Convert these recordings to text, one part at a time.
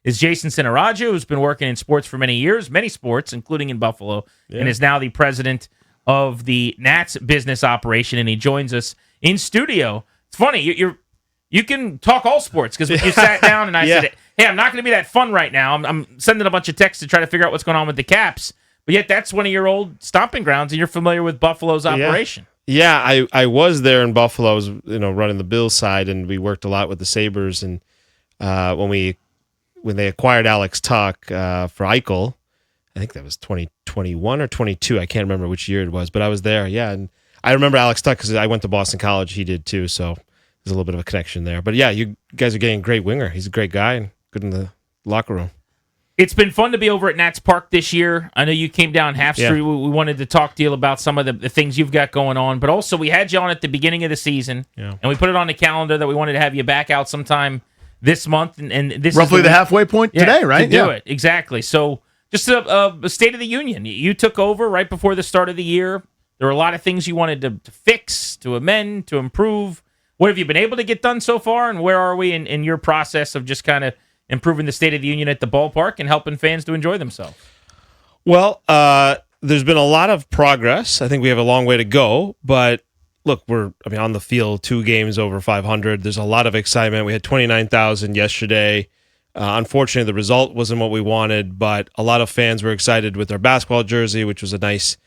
is Jason Sinnarajah, who's been working in sports for many years, many sports, including in Buffalo, and is now the president of the Nats business operation, and he joins us in studio. It's funny, you can talk all sports, because when you sat down and I said, hey, I'm not going to be that fun right now. I'm sending a bunch of texts to try to figure out what's going on with the Caps, but yet that's one of your old stomping grounds, and you're familiar with Buffalo's operation. Yeah, I was there in Buffalo. I was running the Bills side, and we worked a lot with the Sabres. And when they acquired Alex Tuck for Eichel, I think that was 2021 or 22. I can't remember which year it was, but I was there. Yeah, and I remember Alex Tuck because I went to Boston College. He did too, so there's a little bit of a connection there. But yeah, you guys are getting a great winger. He's a great guy and good in the locker room. It's been fun to be over at Nats Park this year. I know you came down Half Street. We wanted to talk to you about some of the things you've got going on, but also we had you on at the beginning of the season, and we put it on the calendar that we wanted to have you back out sometime this month. And this roughly is the halfway point today, right? To do it, exactly. So just a State of the Union. You took over right before the start of the year. There were a lot of things you wanted to fix, to amend, to improve. What have you been able to get done so far, and where are we in your process of just kind of improving the State of the Union at the ballpark and helping fans to enjoy themselves? Well, there's been a lot of progress. I think we have a long way to go, but look, on the field, 2 games over 500. There's a lot of excitement. We had 29,000 yesterday. Unfortunately, the result wasn't what we wanted, but a lot of fans were excited with our basketball jersey, which was a nice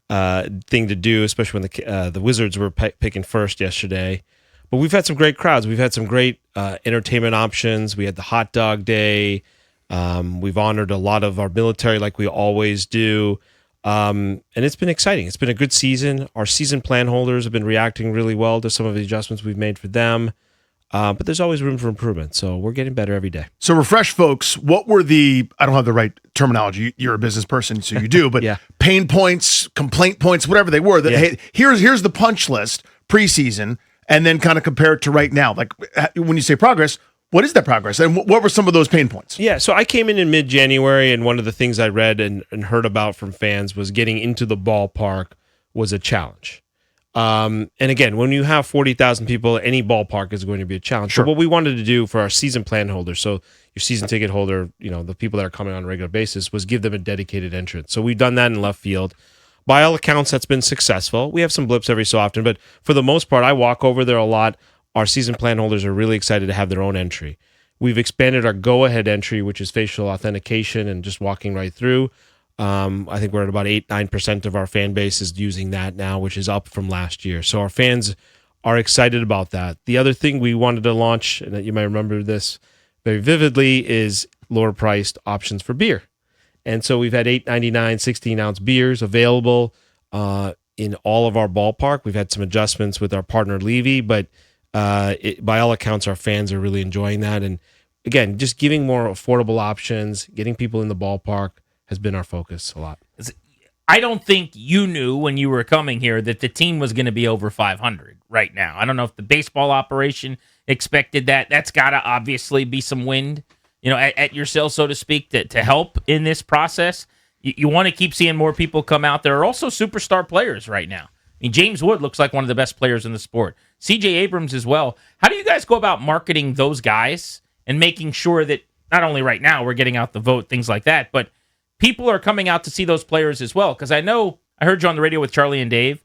thing to do, especially when the Wizards were picking first yesterday. But we've had some great crowds. We've had some great entertainment options. We had the hot dog day. We've honored a lot of our military like we always do. And it's been exciting. It's been a good season. Our season plan holders have been reacting really well to some of the adjustments we've made for them. But there's always room for improvement. So we're getting better every day. So refresh folks, what were I don't have the right terminology. You're a business person, so you do, but pain points, complaint points, whatever they were, hey, here's the punch list preseason, and then kind of compare it to right now. Like when you say progress, what is that progress? And what were some of those pain points? Yeah, so I came in mid-January, and one of the things I read and heard about from fans was getting into the ballpark was a challenge. And again, when you have 40,000 people, any ballpark is going to be a challenge. Sure. So what we wanted to do for our season plan holders, so your season ticket holder, the people that are coming on a regular basis, was give them a dedicated entrance. So we've done that in left field. By all accounts, that's been successful. We have some blips every so often, but for the most part, I walk over there a lot. Our season plan holders are really excited to have their own entry. We've expanded our go-ahead entry, which is facial authentication and just walking right through. I think we're at about 8-9% of our fan base is using that now, which is up from last year. So our fans are excited about that. The other thing we wanted to launch, and you might remember this very vividly, is lower-priced options for beer. And so we've had $8.99 16-ounce beers available in all of our ballpark. We've had some adjustments with our partner Levy, but by all accounts, our fans are really enjoying that. And again, just giving more affordable options, getting people in the ballpark has been our focus a lot. I don't think you knew when you were coming here that the team was going to be over 500 right now. I don't know if the baseball operation expected that. That's got to obviously be some wind, at your sail, so to speak, to help in this process. You want to keep seeing more people come out. There are also superstar players right now. I mean, James Wood looks like one of the best players in the sport. C.J. Abrams as well. How do you guys go about marketing those guys and making sure that not only right now we're getting out the vote, things like that, but people are coming out to see those players as well? Because I know I heard you on the radio with Charlie and Dave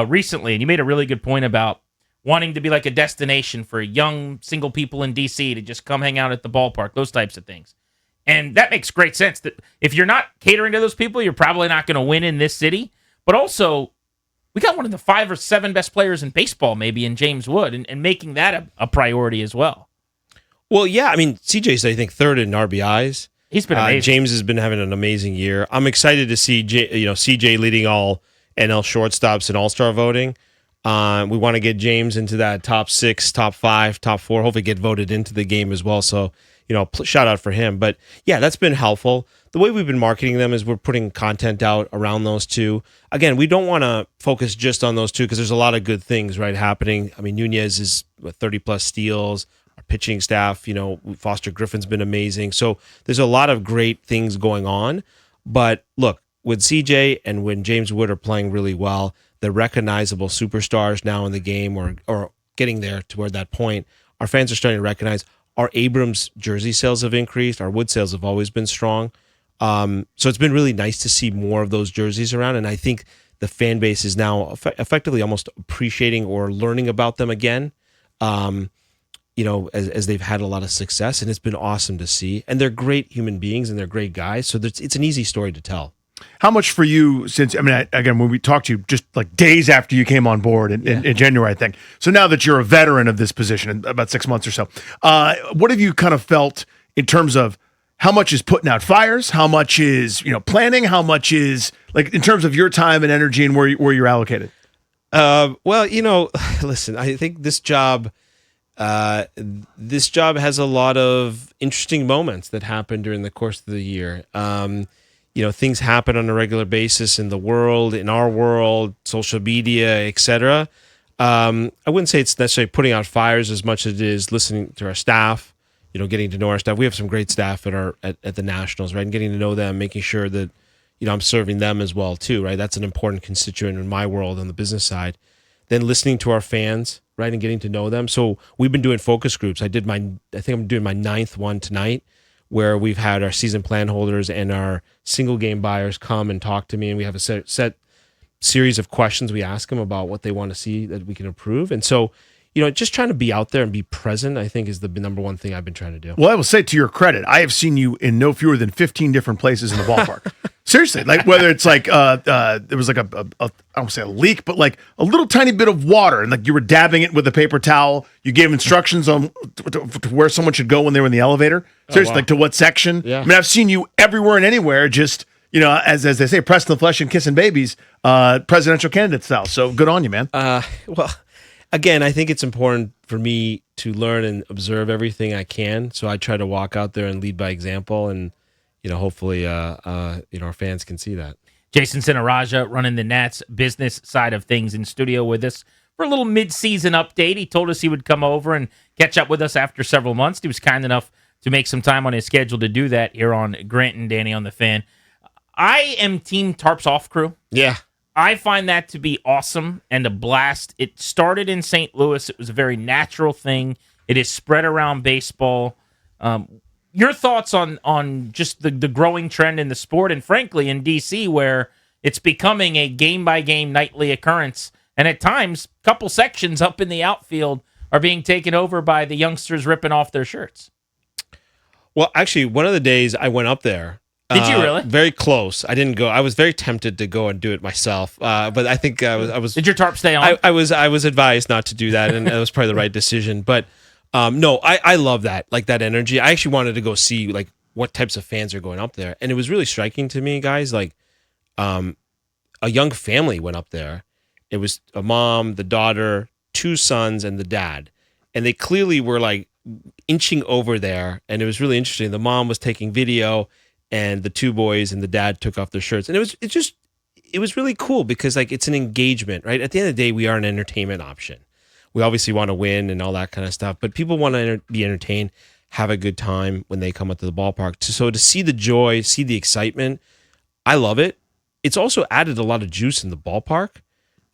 recently, and you made a really good point about wanting to be like a destination for young single people in D.C. to just come hang out at the ballpark, those types of things. And that makes great sense. That if you're not catering to those people, you're probably not going to win in this city. But also, we got one of the 5 or 7 best players in baseball, maybe, in James Wood, and making that a priority as well. Well, yeah, I mean, CJ's, I think, 3rd in RBIs. He's been amazing. James has been having an amazing year. I'm excited to see CJ leading all NL shortstops in All-Star voting. We want to get James into that top 6, top 5, top 4. Hopefully, get voted into the game as well. So, shout out for him. But yeah, that's been helpful. The way we've been marketing them is we're putting content out around those two. Again, we don't want to focus just on those two because there's a lot of good things happening. I mean, Nunez is 30+ steals. Our pitching staff, Foster Griffin's been amazing. So there's a lot of great things going on. But look, with CJ and when James Wood are playing really well, the recognizable superstars now in the game or getting there toward that point, our fans are starting to recognize Our Abrams jersey sales have increased. Our wood sales have always been strong. So it's been really nice to see more of those jerseys around. And I think the fan base is now effectively almost appreciating or learning about them again, as they've had a lot of success. And it's been awesome to see. And they're great human beings and they're great guys. So it's an easy story to tell. How much for you again, when we talked to you just like days after you came on board in January, I think. So now that you're a veteran of this position, about 6 months or so, what have you kind of felt in terms of how much is putting out fires? How much is, planning? How much is like in terms of your time and energy and where you're allocated? Listen, I think this job has a lot of interesting moments that happen during the course of the year. Things happen on a regular basis in the world, in our world, social media, etc. I wouldn't say it's necessarily putting out fires as much as it is listening to our staff, getting to know our staff. We have some great staff at the Nationals, right? And getting to know them, making sure that, I'm serving them as well too, right? That's an important constituent in my world on the business side. Then listening to our fans, right? And getting to know them. So we've been doing focus groups. I think I'm doing my 9th one tonight, where we've had our season plan holders and our single game buyers come and talk to me. And we have a set series of questions we ask them about what they want to see that we can improve. And so, just trying to be out there and be present, I think, is the number one thing I've been trying to do. Well, I will say to your credit, I have seen you in no fewer than 15 different places in the ballpark. Seriously, like whether it's like there was like I don't want to say a leak, but like a little tiny bit of water, and like you were dabbing it with a paper towel. You gave instructions on to where someone should go when they were in the elevator. Seriously, like to what section. Yeah. I've seen you everywhere and anywhere. Just as they say, pressing the flesh and kissing babies, presidential candidate style. So good on you, man. Again, I think it's important for me to learn and observe everything I can. So I try to walk out there and lead by example, and hopefully, our fans can see that. Jason Sinnarajah running the Nats business side of things in studio with us for a little mid-season update. He told us he would come over and catch up with us after several months. He was kind enough to make some time on his schedule to do that here on Grant and Danny on the Fan. I am team Tarps Off crew. Yeah. I find that to be awesome and a blast. It started in St. Louis. It was a very natural thing. It is spread around baseball. Your thoughts on just the growing trend in the sport, and frankly in D.C., where it's becoming a game-by-game nightly occurrence, and at times, a couple sections up in the outfield are being taken over by the youngsters ripping off their shirts. Well, actually, one of the days I went up there. Did you really? Very close. I didn't go. I was very tempted to go and do it myself, but I think I was. Did your tarp stay on? I was advised not to do that, and it was probably the right decision. But no, I love that, like that energy. I actually wanted to go see like what types of fans are going up there, and it was really striking to me, guys. Like, a young family went up there. It was a mom, the daughter, 2 sons, and the dad, and they clearly were like inching over there, and it was really interesting. The mom was taking video, and the 2 boys and the dad took off their shirts, and it was really cool because like it's an engagement, right? At the end of the day, we are an entertainment option. We obviously want to win and all that kind of stuff, but people want to be entertained, have a good time when they come up to the ballpark. So to see the joy, see the excitement, I love it. It's also added a lot of juice in the ballpark.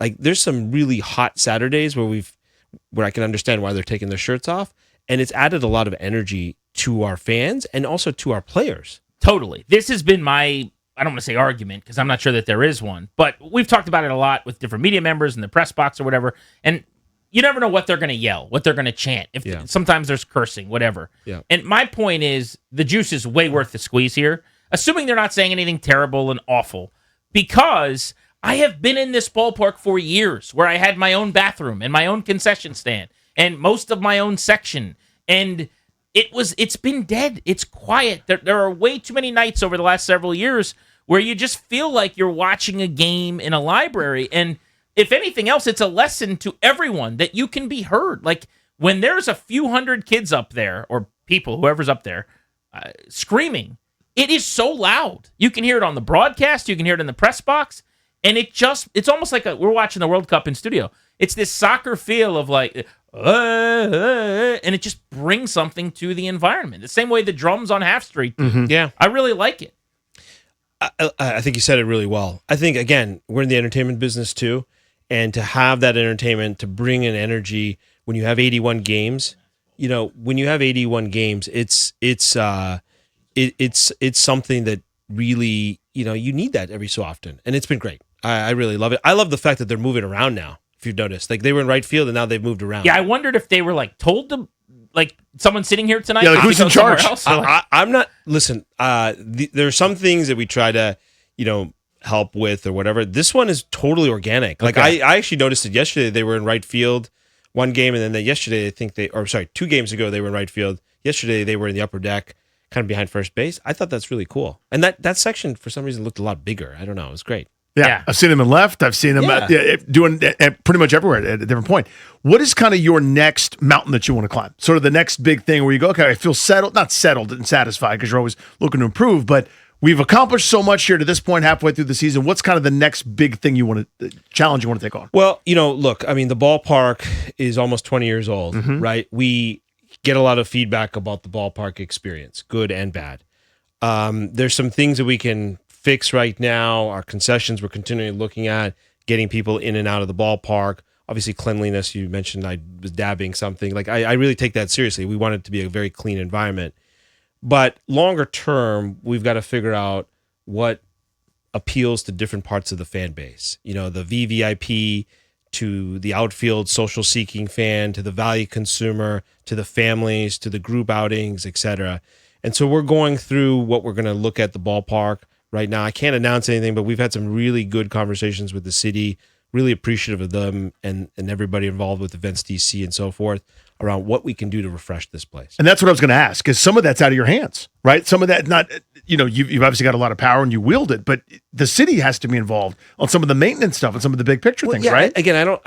Like there's some really hot Saturdays where I can understand why they're taking their shirts off, and it's added a lot of energy to our fans and also to our players. Totally. This has been my, I don't want to say argument because I'm not sure that there is one, but we've talked about it a lot with different media members in the press box or whatever, and you never know what they're going to yell, what they're going to chant. Sometimes there's cursing, whatever. Yeah. And my point is the juice is way worth the squeeze here, assuming they're not saying anything terrible and awful, because I have been in this ballpark for years where I had my own bathroom and my own concession stand and most of my own section, and it's been dead. It's quiet. There are way too many nights over the last several years where you just feel like you're watching a game in a library. And if anything else, it's a lesson to everyone that you can be heard. Like when there's a few hundred kids up there or people, whoever's up there, screaming, it is so loud. You can hear it on the broadcast. You can hear it in the press box. And it's almost like we're watching the World Cup in studio. It's this soccer feel of like, and it just brings something to the environment. The same way the drums on Half Street. Mm-hmm. Yeah. I really like it. I think you said it really well. I think, again, we're in the entertainment business too. And to have that entertainment, to bring in energy when you have 81 games, when you have 81 games, it's something that really, you need that every so often, and it's been great. I really love it. I love the fact that they're moving around now. If you've noticed, like they were in right field and now they've moved around. Yeah, I wondered if they were like told to, like someone sitting here tonight. Yeah, like who's in charge? I'm not. Listen, there are some things that we try to, help with or whatever. This one is totally organic. Like I actually noticed it yesterday. They were in right field one game, and then yesterday 2 games ago they were in right field. Yesterday they were in the upper deck, kind of behind first base. I thought that's really cool, and that section for some reason looked a lot bigger. I don't know. It was great. Yeah, I've seen him in left. I've seen him doing pretty much everywhere at a different point. What is kind of your next mountain that you want to climb? Sort of the next big thing where you go, okay, I feel not settled and satisfied because you're always looking to improve, but we've accomplished so much here to this point halfway through the season. What's kind of the next big thing challenge you want to take on? Well, look, I mean, the ballpark is almost 20 years old, right? We get a lot of feedback about the ballpark experience, good and bad. There's some things that we can fix right now. Our concessions we're continually looking at, getting people in and out of the ballpark. Obviously cleanliness, you mentioned I was dabbing something. Like I really take that seriously. We want it to be a very clean environment. But longer term, we've got to figure out what appeals to different parts of the fan base. The VVIP to the outfield social seeking fan, to the value consumer, to the families, to the group outings, etc. And so we're going through what we're going to look at the ballpark right now. I can't announce anything, but we've had some really good conversations with the city, really appreciative of them and everybody involved with Events DC and so forth around what we can do to refresh this place. And that's what I was going to ask, because some of that's out of your hands, right? Some of that, not, you've obviously got a lot of power and you wield it, but the city has to be involved on some of the maintenance stuff and some of the big picture things, right? Again,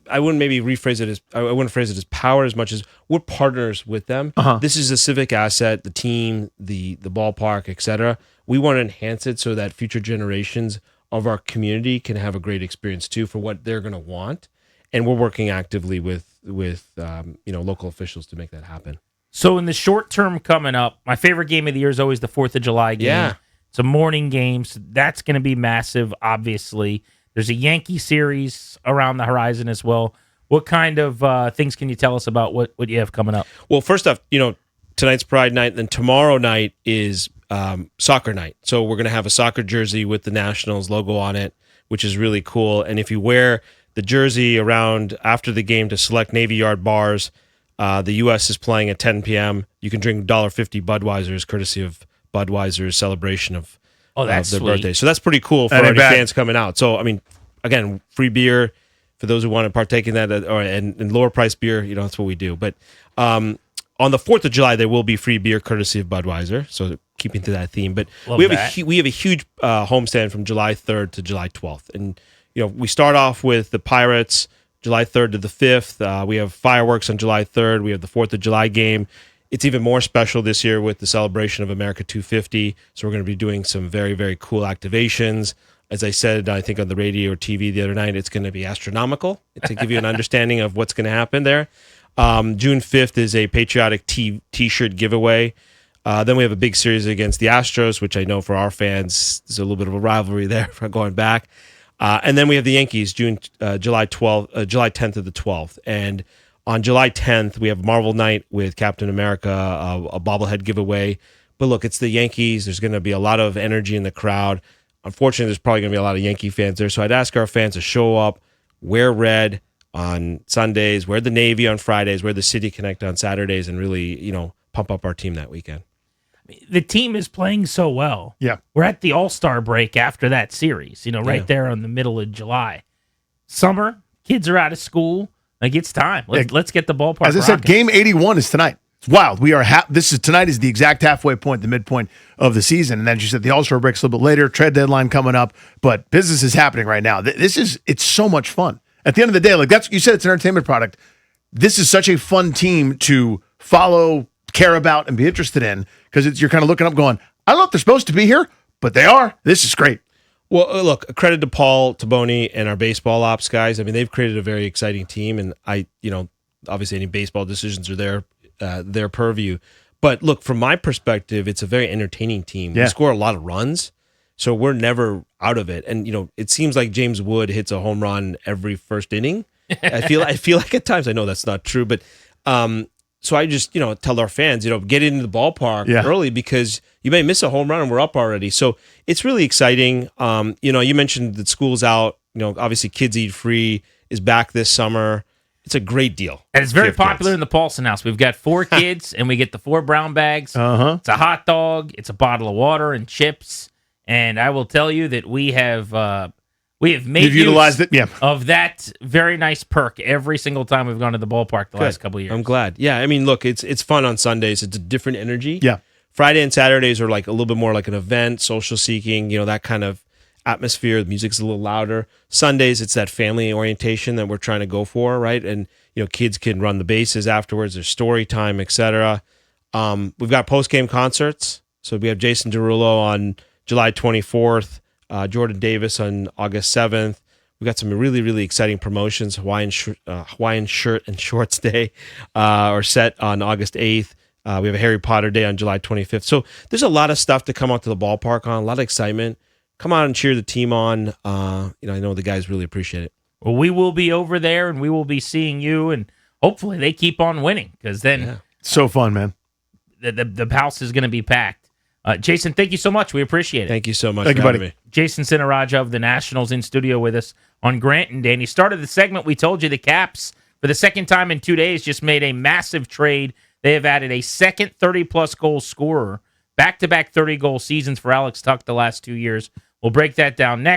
I wouldn't maybe rephrase it as, I wouldn't phrase it as power as much as we're partners with them. This is a civic asset, the team, the ballpark, etc. We want to enhance it so that future generations of our community can have a great experience too for what they're going to want. And we're working actively with local officials to make that happen. So in the short term coming up, my favorite game of the year is always the 4th of July game. Yeah. It's a morning game, so that's going to be massive, obviously. There's a Yankee series around the horizon as well. What kind of things can you tell us about what you have coming up? Well, first off, tonight's Pride Night, and then tomorrow night is soccer night. So we're going to have a soccer jersey with the Nationals logo on it, which is really cool. And if you wear the jersey around after the game to select Navy Yard bars, the U.S. is playing at 10 p.m. You can drink $1.50 Budweiser's, courtesy of Budweiser's celebration of their birthday. So that's pretty cool for any fans coming out. So, I mean, again, free beer for those who want to partake in that, and lower price beer, that's what we do. But on the 4th of July, there will be free beer courtesy of Budweiser. So keeping to that theme. But we have a huge homestand from July 3rd to July 12th. And we start off with the Pirates, July 3rd to the 5th. We have fireworks on July 3rd. We have the 4th of July game. It's even more special this year with the celebration of America 250. So we're going to be doing some very, very cool activations. As I said, I think on the radio or TV the other night, it's going to be astronomical to give you an understanding of what's going to happen there. June 5th is a patriotic T-shirt giveaway. Then we have a big series against the Astros, which I know for our fans, there's a little bit of a rivalry there for going back. And then we have the Yankees, July 10th to the 12th. And on July 10th, we have Marvel Night with Captain America, a bobblehead giveaway. But look, it's the Yankees. There's going to be a lot of energy in the crowd. Unfortunately, there's probably going to be a lot of Yankee fans there. So I'd ask our fans to show up, wear red on Sundays, wear the Navy on Fridays, wear the City Connect on Saturdays, and really, pump up our team that weekend. The team is playing so well. Yeah. We're at the All-Star break after that series, right there in the middle of July. Summer, kids are out of school. Like, it's time. Let's get the ballpark As I said, game 81 is tonight. It's wild. We are tonight is the exact halfway point, the midpoint of the season. And then you said the All-Star break's a little bit later, trade deadline coming up, but business is happening right now. It's so much fun. At the end of the day, like you said, it's an entertainment product. This is such a fun team to follow, care about, and be interested in, because you're kind of looking up going, I don't know if they're supposed to be here, but they are. This is great. Well, look, credit to Paul Taboni and our baseball ops guys. I mean, they've created a very exciting team, and obviously any baseball decisions are their purview. But look, from my perspective, it's a very entertaining team. Yeah. We score a lot of runs, so we're never out of it. And it seems like James Wood hits a home run every first inning. I feel like at times, I know that's not true, but So I just, tell our fans, get into the ballpark early because you may miss a home run and we're up already. So it's really exciting. You mentioned that school's out. Obviously Kids Eat Free is back this summer. It's a great deal. And it's very popular in the Paulson house. We've got 4 kids, and we get the 4 brown bags. It's a hot dog. It's a bottle of water and chips. And I will tell you that we have made use of that very nice perk every single time we've gone to the ballpark the last couple of years. I'm glad. Yeah, I mean, look, it's fun on Sundays. It's a different energy. Yeah. Friday and Saturdays are like a little bit more like an event, social seeking, that kind of atmosphere. The music's a little louder. Sundays, it's that family orientation that we're trying to go for, right? And kids can run the bases afterwards. There's story time, etc. We've got post-game concerts. So we have Jason Derulo on July 24th, Jordan Davis on August 7th. We've got some really, really exciting promotions. Hawaiian Shirt and Shorts Day are set on August 8th. We have a Harry Potter Day on July 25th. So there's a lot of stuff to come out to the ballpark on, a lot of excitement. Come out and cheer the team on. I know the guys really appreciate it. Well, we will be over there, and we will be seeing you, and hopefully they keep on winning, because then so fun, man. The house is going to be packed. Jason, thank you so much. We appreciate it. Thank you so much. Thank you, buddy. Me. Jason Sinnarajah of the Nationals in studio with us on Grant and Danny. Started the segment. We told you the Caps, for the second time in 2 days, just made a massive trade. They have added a second 30-plus goal scorer. Back-to-back 30-goal seasons for Alex Tuch the last 2 years. We'll break that down next.